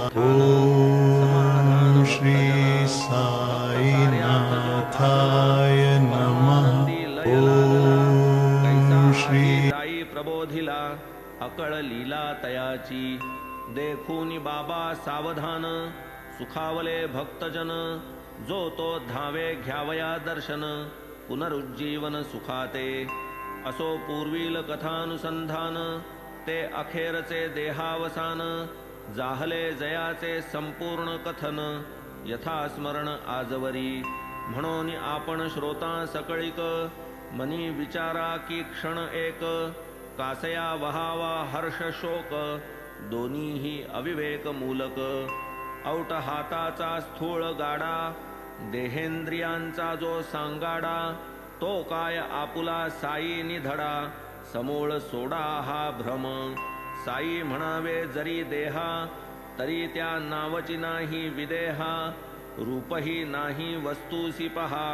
ॐ श्री साईनाथाय नमः ॐ श्री जाई प्रबोधिला अकळ लीला तयाची देखूनी बाबा सावधान सुखावले भक्तजन जो तो धावे घ्यावया दर्शन पुनरुज्जीवन सुखाते असो पूर्वील कथानुसंधान ते अखेरचे देहावसान जाहले जयाचे संपूर्ण कथन यथास्मरण आजवरी म्हणून आपण श्रोता सकळिक मनी विचारा की क्षण एक कासया वहावा हर्ष शोक दोन्हीही अविवेक मूलक औट हाताचा स्थूळ गाडा देहेंद्रियांचा जो सांगाडा तो काय आपुला साई निधडा समूळ सोडा हा भ्रम साई म्हणावे जरी देहा तरी त्या नावची नाही विदेहा रूपही नाही वस्तूसी पहा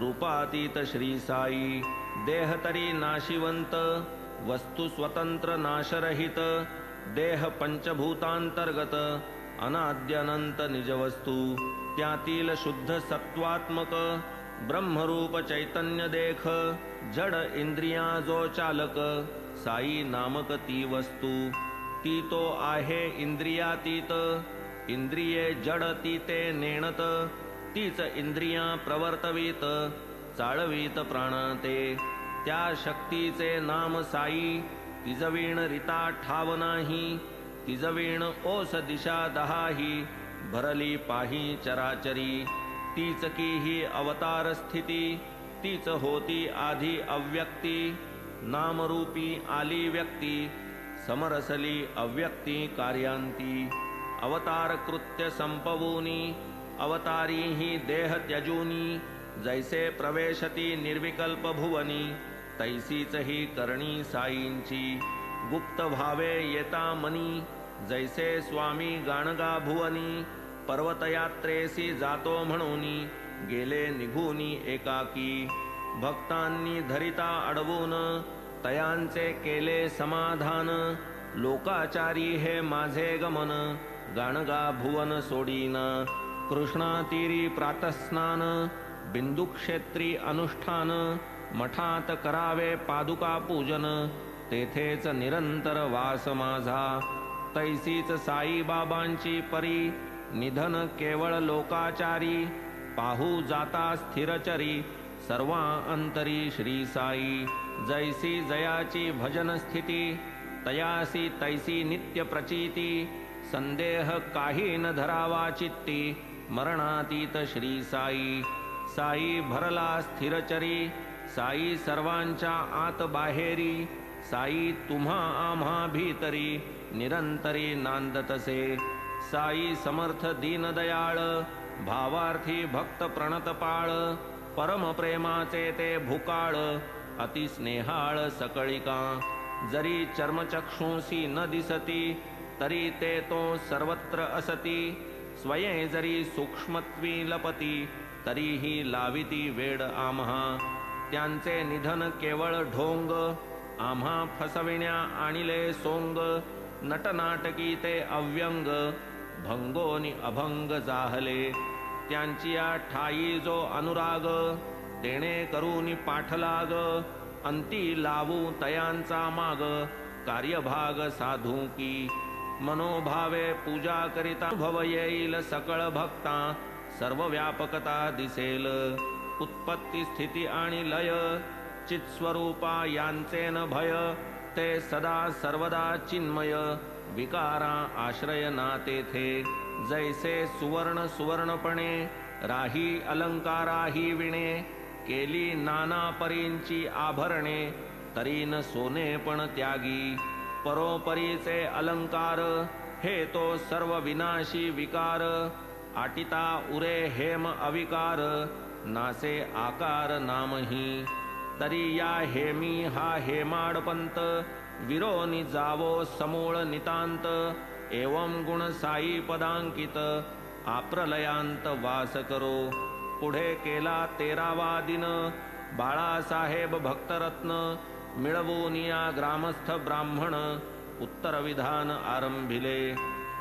रूपातीत श्री साई देह तरी नाशिवंत वस्तू स्वतंत्र नाशरहित देह पंचभूतांतर्गत अनाद्यनंत निजवस्तू त्यातील शुद्ध सत्वात्मक ब्रह्मरूप चैतन्य देख जड इंद्रिया जो चालक साई नामक ती वस्तू ती तो आहे इंद्रियातीत इंद्रिये जड ती ते नेणत तीच इंद्रिया प्रवर्तवीत चाळवीत प्राणाते त्या शक्तीचे नाम साई तिजवीण रिता ठाव नाही तिजवीण ओस दिशा दहाही भरली पाही चराचरी तीच की ही अवतार स्थिती तीच होती आधी अव्यक्ती नामरूपी आली व्यक्ती समरसली अव्यक्ती कार्यांती अवतार कृत्य संपवूनी अवतारी ही देह त्यजूनी जैसे प्रवेशती निर्विकल्प भुवनी तैसीच ही करणी साईंची गुप्त भावे येता मनी जैसे स्वामी गाणगा भुवनी पर्वतयात्रेसी जातो म्हणूनी गेले निघूनी एकाकी भक्तांनी धरिता अडवून तयांचे केले समाधान लोकाचारी हे माझे गमन गाणगा भुवन सोडीन कृष्णातीरी प्रातस्नान बिंदुक्षेत्री अनुष्ठान मठात करावे पादुका पूजन तेथेच निरंतर वास माझा तैसीच साई बाबांची परी निधन केवळ लोकाचारी पाहू जाता स्थिरचरी सर्वा अंतरी श्री साई जैसी जयाची भजन स्थिती तयासी तैसी नित्य प्रचीती संदेह काही न धरावा चित्ती मरणातीत श्री साई साई भरला स्थिरचरी साई सर्वांच्या आत बाहेरी साई तुम्हा आम्हा भीतरी निरंतरी नांदतसे साई समर्थ दीनदयाळ भावार्थी भक्त प्रणतपाळ परम प्रेमाचे ते भुकाळ अतिस्नेहाळ सकळिका जरी चर्मचक्षुंसी न दिसती तरी ते तो सर्वत्र असती स्वये जरी सूक्ष्मत्वी लपती तरीही लाविती वेड आम्हा त्यांचे निधन केवळ ढोंग आम्हा फसविण्या आणिले सोंग नटनाटकी ते अव्यंग भंगोनी अभंग जाहले त्यांची या ठाई जो अनुराग तेणे करूनी पाठलाग अंती लावू तयांचा माग कार्यभाग साधू की मनोभावे पूजा करिता भव येईल सकळ भक्ता सर्व व्यापकता दिसेल उत्पत्ती स्थिती आणि लय चित्स्वरूपा यांचे न भय ते सदा सर्वदा चिन्मय विकारा आश्रय ना तेथे जैसे सुवर्ण सुवर्णपणे राही अलंकाराही विणे केली नाना परींची आभरणे तरी न सोने पण त्यागी परोपरीचे अलंकार हे तो सर्व विनाशी विकार आटिता उरे हेम अविकार नासे आकार नामही तरी या हेमी हा हेमाडपंत विरोनी जावो समूळ नितांत एवं गुण साई पदांकित आप्रलयांत वास करो पुढे केला 13वा दिन बाळासाहेब भक्तरत्न मिळवून या ग्रामस्थ ब्राह्मण उत्तर विधान आरंभिले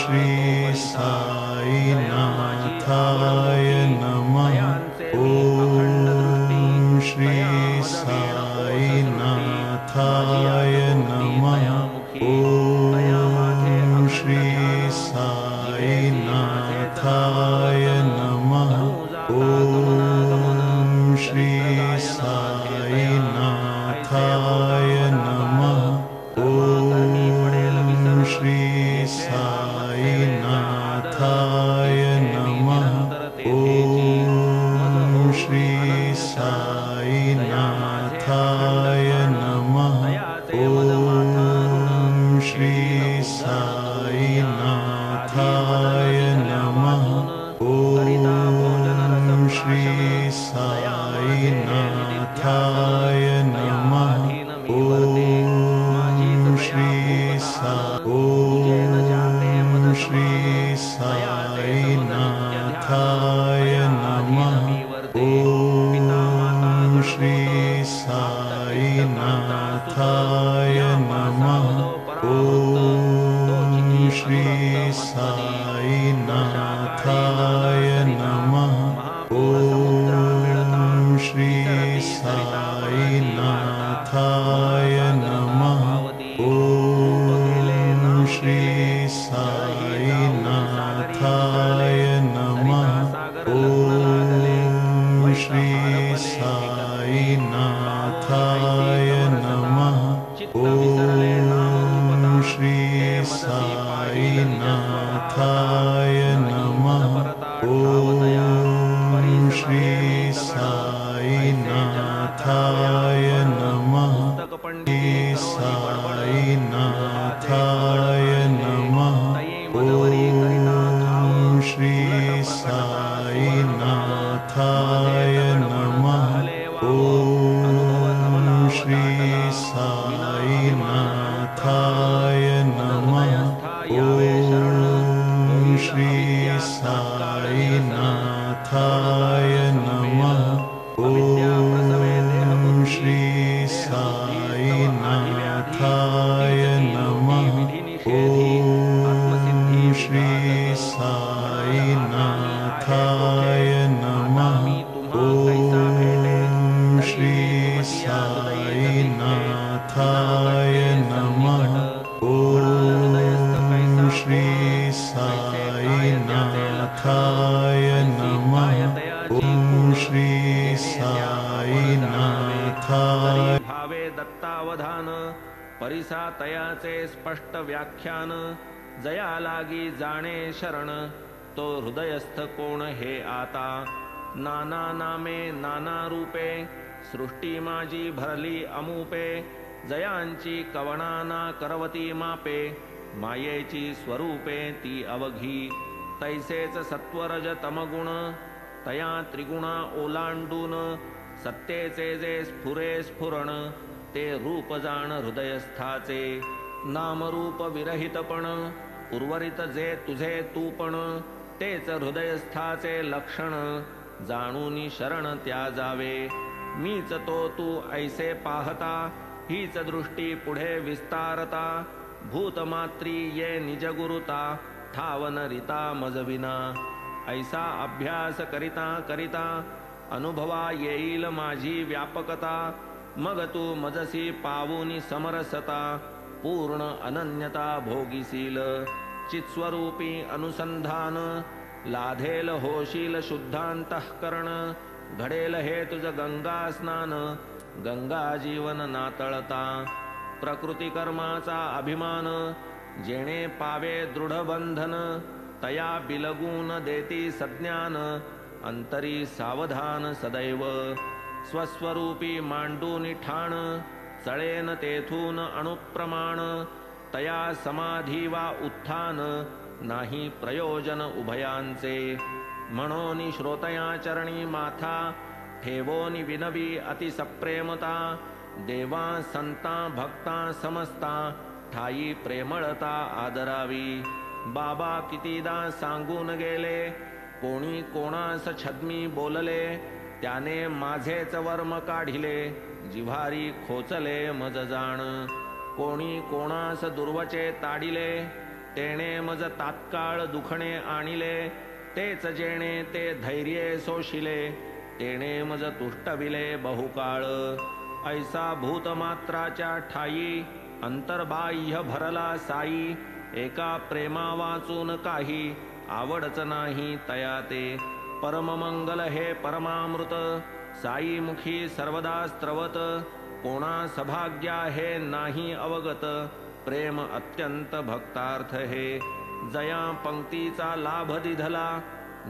श्री साईनाथाय नमः ओम श्री साईनाथाय नमः ओम श्री साईनाथाय नमः ओम श्री साईनाथाय नमः ओम श्री साईनाथाय नमः ओम श्री साईनाथाय नमः ओम श्री साईनाथाय नमः ओम श्री साईनाथाय नमः ओम श्री साईनाथाय नमः ओम श्री साईनाथाय नमः ओम श्री साईनाथाय नमः ओम श्री साईनाथाय नमः ओम श्री साईनाथाय नमः ओम श्री साईनाथाय नमः ओम श्री साईनाथाय नमः ओम श्री साईनाथाय नमः साईनाथाय नमः ओम श्री साईनाथाय नमः ओम श्री साईनाथाय नमः ओम श्री साईनाथाय नमः ओम श्री साईनाथाय नमः ओम श्री साईनाथाय नमः ओम श्री साईनाथाय नमः ओम श्री साईनाथाय नमः ओम श्री साईनाथाय भावे दत्तावधान परिसा तयाचे स्पष्ट व्याख्यान जया लागी जाणे शरण तो हृदयस्थ कोण हे आता नाना नामे नाना रूपे सृष्टी माझी भरली अमूपे जयांची कवणाना करवती मापे मायेची स्वरूपे ती अवघी तैसेच सत्वरज तमगुण तया त्रिगुणा ओलांडून सत्तेचे जे स्फुरे स्फुरण ते रूप जाण हृदयस्थाचे नामरूप विरहितपण उर्वरित जे तुझे तूपण तेच हृदयस्थाचे लक्षण जाणूनी शरण त्या जावे मीच तो तू ऐसे पाहता हीच दृष्टी पुढे विस्तारता भूतमात्री ये निजगुरुता ठावन रिता मजविना ऐसा अभ्यास करिता करिता अनुभवा येईल माझी व्यापकता मग तू मजसी पावूनी समरसता पूर्ण अनन्यता भोगीसील चित्स्वरूपी अनुसंधान लाधेल होशील शुद्धांतःकरण घडेल हे तुझ गंगा स्नान गंगा जीवन नातळता प्रकृती कर्माचा अभिमान जेणे पावे दृढ बंधन तया बिलगून देती सज्ञान अंतरी सावधान सदैव स्वस्वरूपी मांडूनि ठाण चळेन तेथून अणुप्रमाण तया समाधी वा उत्थान नाही प्रयोजन उभयांचे म्हणून श्रोतया चरणी माथा ठेवोनी विनवी अतिसप्रेमता देवा संता भक्ता समस्ता ठाई प्रेमळता आदरावी बाबा कितीदा सांगून गेले कोणी कोणास छद्मी बोलले त्याने माझेच वर्म काढिले जिव्हारी खोचले मज जाण कोणी कोणास दुर्वचे ताडिले, तेणे मज तात्काळ दुखणे आणिले, तेच जेणे ते धैर्ये सोशिले, तेणे मज तुष्टविले बहुकाळ. ऐसा भूतमात्राच्या ठाई, अंतर्बाह्य भरला साई, एका प्रेमा वाचून काही, आवडच नाही तया ते. परममंगल हे परमामृत, साई मुखी सर्वदा स्त्रवत, कोणा सभाग्या हे नाही अवगत, प्रेम अत्यंत भक्तार्थ हे. जया पंक्तीचा लाभ दिधला,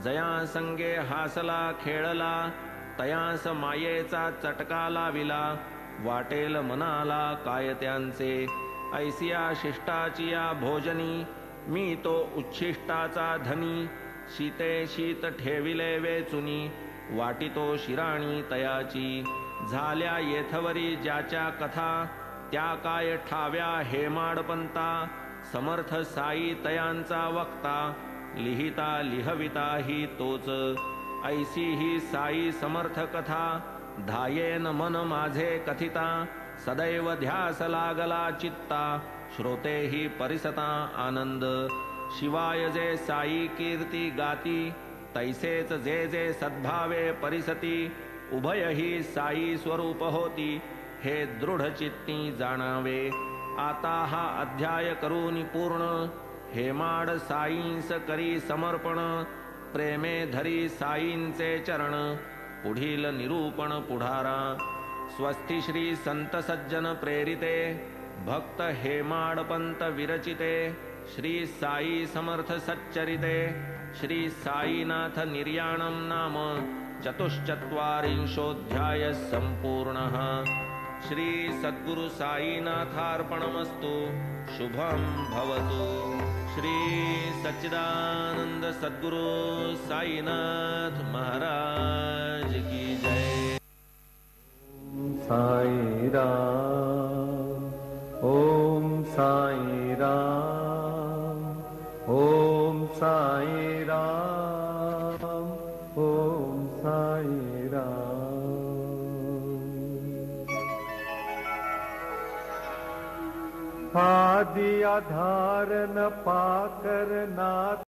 जया संगे हासला खेळला, तयास मायेचा चटका लाविला, वाटेल मनाला काय त्यांचे. ऐसिया शिष्टाचिया भोजनी, मी तो उच्छिष्टाचा धनी, शीते शीत ठेविले वेचुनी, वाटितो शिराणी तयाची. झाल्या येथवरी ज्याच्या कथा, त्या काय ठाव्या हेमाडपंता, समर्थ साई तयांचा वक्ता, लिहिता लिहविता ही तोच. ऐसी ही साई समर्थ कथा, धायेन मन माझे कथिता, सदैव ध्यास लागला चित्ता, श्रोते ही परिसता आनंद. शिवाय जे साई कीर्ती गाती, तैसेच जे जे सद्भावे परिसती, उभय ही साई स्वरूप होती, हे दृढ चित्ती जाणावे. आता हा अध्याय करून पूर्ण, हेमाड साईंस करी समर्पण, प्रेमे धरी साईंचे चरण, पुढील निरूपण पुढारा. स्वस्ति श्री संत सज्जन प्रेरिते, भक्त हेमाडपंत विरचिते, श्री साई समर्थ सच्चरिते, श्री साईनाथ निर्याणं नाम चतुश्चत्वारिंशोऽध्याय संपूर्णः. श्री सद्गुरु साईनाथार्पणमस्तु. शुभं भवतु. श्री सच्चिदानंद सद्गुरु साईनाथ महाराज की जय. साई राम ओम साई राम ओम साई राम ओम साई राम. आदि आधार न पाकर नाथ